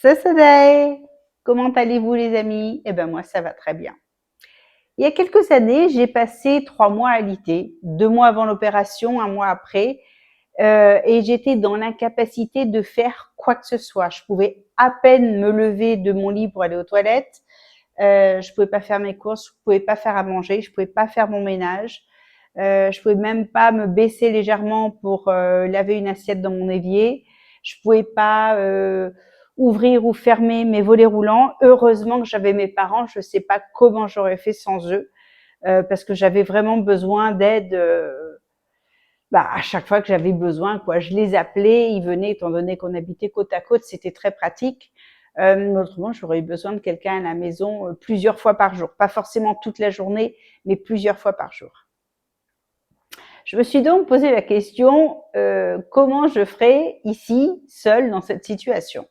Saturday! Comment allez-vous les amis? Eh ben moi ça va très bien. Il y a quelques années, j'ai passé 3 mois à alité, 2 mois avant l'opération, 1 mois après, et j'étais dans l'incapacité de faire quoi que ce soit. Je pouvais à peine me lever de mon lit pour aller aux toilettes, je pouvais pas faire mes courses, je pouvais pas faire à manger, je pouvais pas faire mon ménage, je pouvais même pas me baisser légèrement pour laver une assiette dans mon évier. Je pouvais pas ouvrir ou fermer mes volets roulants. Heureusement que j'avais mes parents. Je sais pas comment j'aurais fait sans eux, parce que j'avais vraiment besoin d'aide. À chaque fois que j'avais besoin, quoi, je les appelais, ils venaient, étant donné qu'on habitait côte à côte, c'était très pratique. Autrement, j'aurais eu besoin de quelqu'un à la maison plusieurs fois par jour, pas forcément toute la journée, mais plusieurs fois par jour. Je me suis donc posé la question, comment je ferais ici, seule, dans cette situation?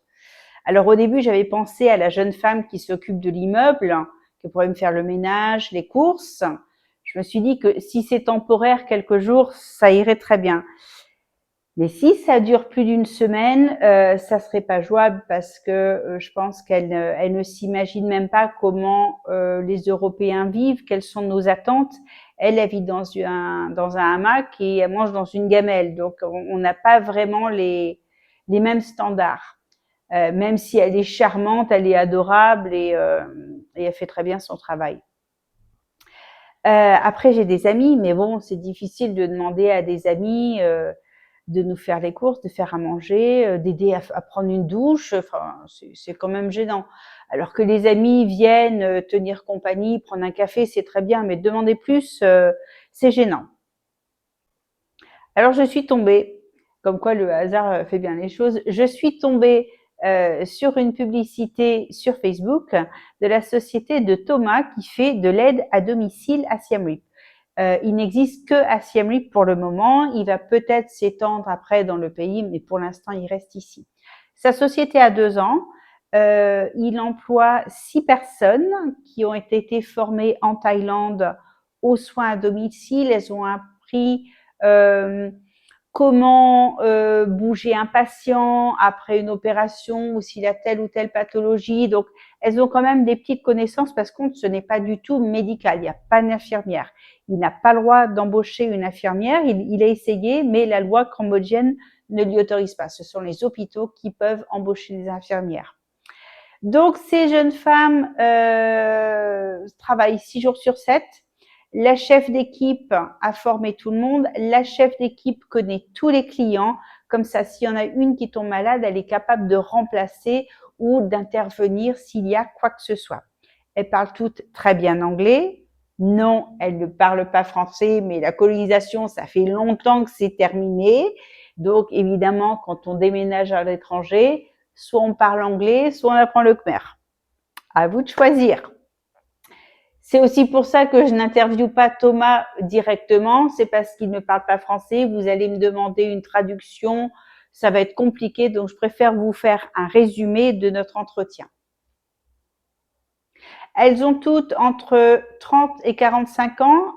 Alors au début, j'avais pensé à la jeune femme qui s'occupe de l'immeuble, qui pourrait me faire le ménage, les courses. Je me suis dit que si c'est temporaire, quelques jours, ça irait très bien. Mais si ça dure plus d'une semaine, ça serait pas jouable parce que je pense qu'elle ne s'imagine même pas comment les Européens vivent, quelles sont nos attentes. Elle vit dans un hamac et elle mange dans une gamelle, donc on n'a pas vraiment les mêmes standards. Même si elle est charmante, elle est adorable et elle fait très bien son travail. Après, j'ai des amis, mais bon, c'est difficile de demander à des amis de nous faire les courses, de faire à manger, d'aider à prendre une douche. Enfin, c'est quand même gênant. Alors que les amis viennent tenir compagnie, prendre un café, c'est très bien, mais demander plus, c'est gênant. Alors, je suis tombée, comme quoi le hasard fait bien les choses, je suis tombée sur une publicité sur Facebook de la société de Thomas qui fait de l'aide à domicile à Siem Reap. Il n'existe que à Siem Reap pour le moment. Il va peut-être s'étendre après dans le pays, mais pour l'instant, il reste ici. Sa société a 2 ans. Il emploie 6 personnes qui ont été formées en Thaïlande aux soins à domicile. Elles ont appris euh, comment bouger un patient après une opération ou s'il a telle ou telle pathologie. Donc, elles ont quand même des petites connaissances parce que ce n'est pas du tout médical. Il n'y a pas d'infirmière. Il n'a pas le droit d'embaucher une infirmière. Il a essayé, mais la loi cambodgienne ne lui autorise pas. Ce sont les hôpitaux qui peuvent embaucher des infirmières. Donc, ces jeunes femmes travaillent 6 jours sur 7. La chef d'équipe a formé tout le monde. La chef d'équipe connaît tous les clients. Comme ça, s'il y en a une qui tombe malade, elle est capable de remplacer ou d'intervenir s'il y a quoi que ce soit. Elles parlent toutes très bien anglais. Non, elles ne parlent pas français, mais la colonisation, ça fait longtemps que c'est terminé. Donc, évidemment, quand on déménage à l'étranger, soit on parle anglais, soit on apprend le khmer. À vous de choisir. C'est aussi pour ça que je n'interviewe pas Thomas directement, c'est parce qu'il ne parle pas français. Vous allez me demander une traduction, ça va être compliqué, donc je préfère vous faire un résumé de notre entretien. Elles ont toutes entre 30 et 45 ans.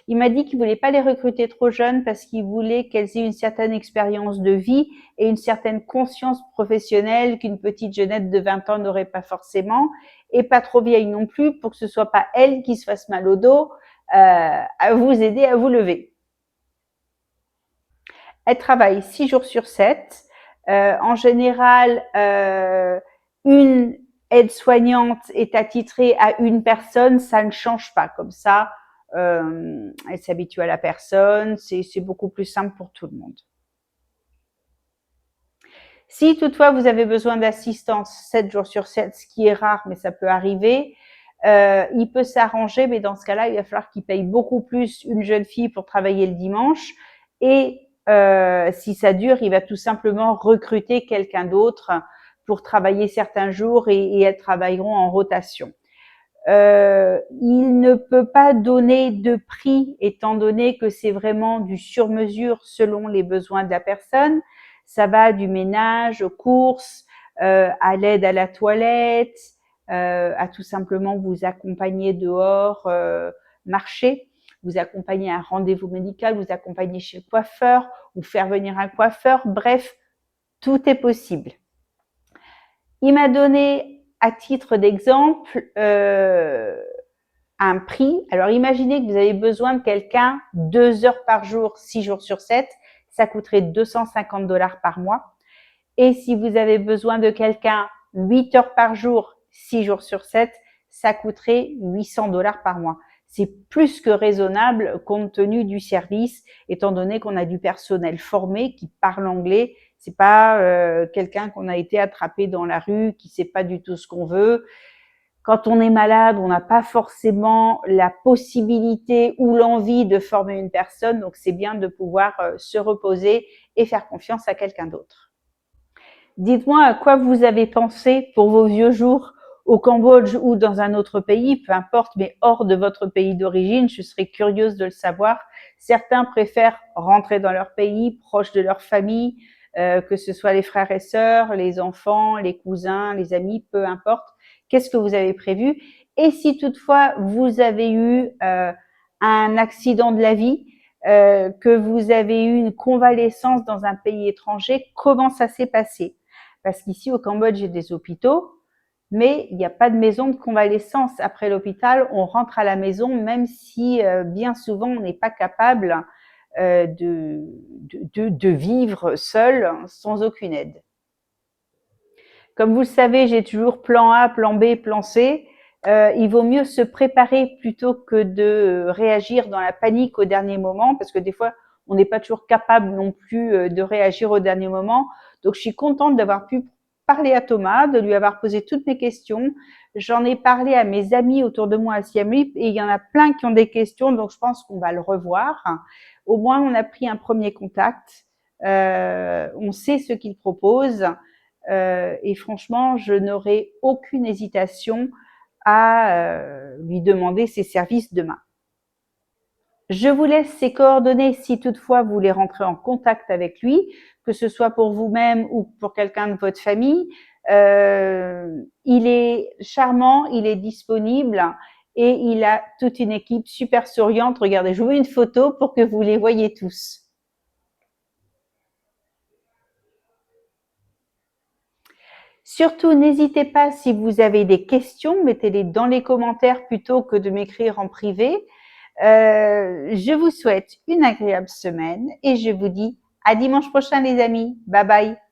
Il m'a dit qu'il ne voulait pas les recruter trop jeunes parce qu'il voulait qu'elles aient une certaine expérience de vie et une certaine conscience professionnelle qu'une petite jeunette de 20 ans n'aurait pas forcément, et pas trop vieille non plus pour que ce soit pas elle qui se fasse mal au dos à vous aider à vous lever. Elle travaille 6 jours sur 7. En général, une aide-soignante est attitrée à une personne, ça ne change pas. Comme ça, elle s'habitue à la personne, c'est beaucoup plus simple pour tout le monde. Si toutefois vous avez besoin d'assistance 7 jours sur 7, ce qui est rare, mais ça peut arriver, il peut s'arranger, mais dans ce cas-là, il va falloir qu'il paye beaucoup plus une jeune fille pour travailler le dimanche. Et si ça dure, il va tout simplement recruter quelqu'un d'autre pour travailler certains jours et elles travailleront en rotation. Il ne peut pas donner de prix étant donné que c'est vraiment du sur-mesure selon les besoins de la personne. Ça va du ménage aux courses, à l'aide à la toilette, à tout simplement vous accompagner dehors, marcher, vous accompagner à un rendez-vous médical, vous accompagner chez le coiffeur ou faire venir un coiffeur. Bref, tout est possible. Il m'a donné, à titre d'exemple, un prix. Alors, imaginez que vous avez besoin de quelqu'un 2 heures par jour, 6 jours sur 7. Ça coûterait 250 $ par mois. Et si vous avez besoin de quelqu'un 8 heures par jour, 6 jours sur 7, ça coûterait 800 $ par mois. C'est plus que raisonnable compte tenu du service, étant donné qu'on a du personnel formé qui parle anglais. C'est pas quelqu'un qu'on a été attrapé dans la rue, qui sait pas du tout ce qu'on veut. Quand on est malade, on n'a pas forcément la possibilité ou l'envie de former une personne, donc c'est bien de pouvoir se reposer et faire confiance à quelqu'un d'autre. Dites-moi à quoi vous avez pensé pour vos vieux jours au Cambodge ou dans un autre pays, peu importe, mais hors de votre pays d'origine, je serais curieuse de le savoir. Certains préfèrent rentrer dans leur pays, proche de leur famille, que ce soit les frères et sœurs, les enfants, les cousins, les amis, peu importe. Qu'est-ce que vous avez prévu? Et si toutefois vous avez eu un accident de la vie, que vous avez eu une convalescence dans un pays étranger, comment ça s'est passé? Parce qu'ici au Cambodge, il y a des hôpitaux, mais il n'y a pas de maison de convalescence. Après l'hôpital, on rentre à la maison, même si bien souvent on n'est pas capable de vivre seul sans aucune aide. Comme vous le savez, j'ai toujours plan A, plan B, plan C. Il vaut mieux se préparer plutôt que de réagir dans la panique au dernier moment, parce que des fois, on n'est pas toujours capable non plus de réagir au dernier moment. Donc, je suis contente d'avoir pu parler à Thomas, de lui avoir posé toutes mes questions. J'en ai parlé à mes amis autour de moi à Siem Reap et il y en a plein qui ont des questions, donc je pense qu'on va le revoir. Au moins, on a pris un premier contact. On sait ce qu'il propose. Et franchement, je n'aurai aucune hésitation à lui demander ses services demain. Je vous laisse ses coordonnées si toutefois vous voulez rentrer en contact avec lui, que ce soit pour vous-même ou pour quelqu'un de votre famille. Il est charmant, il est disponible et il a toute une équipe super souriante. Regardez, je vous mets une photo pour que vous les voyez tous. Surtout, n'hésitez pas si vous avez des questions, mettez-les dans les commentaires plutôt que de m'écrire en privé. Je vous souhaite une agréable semaine et je vous dis à dimanche prochain les amis. Bye bye.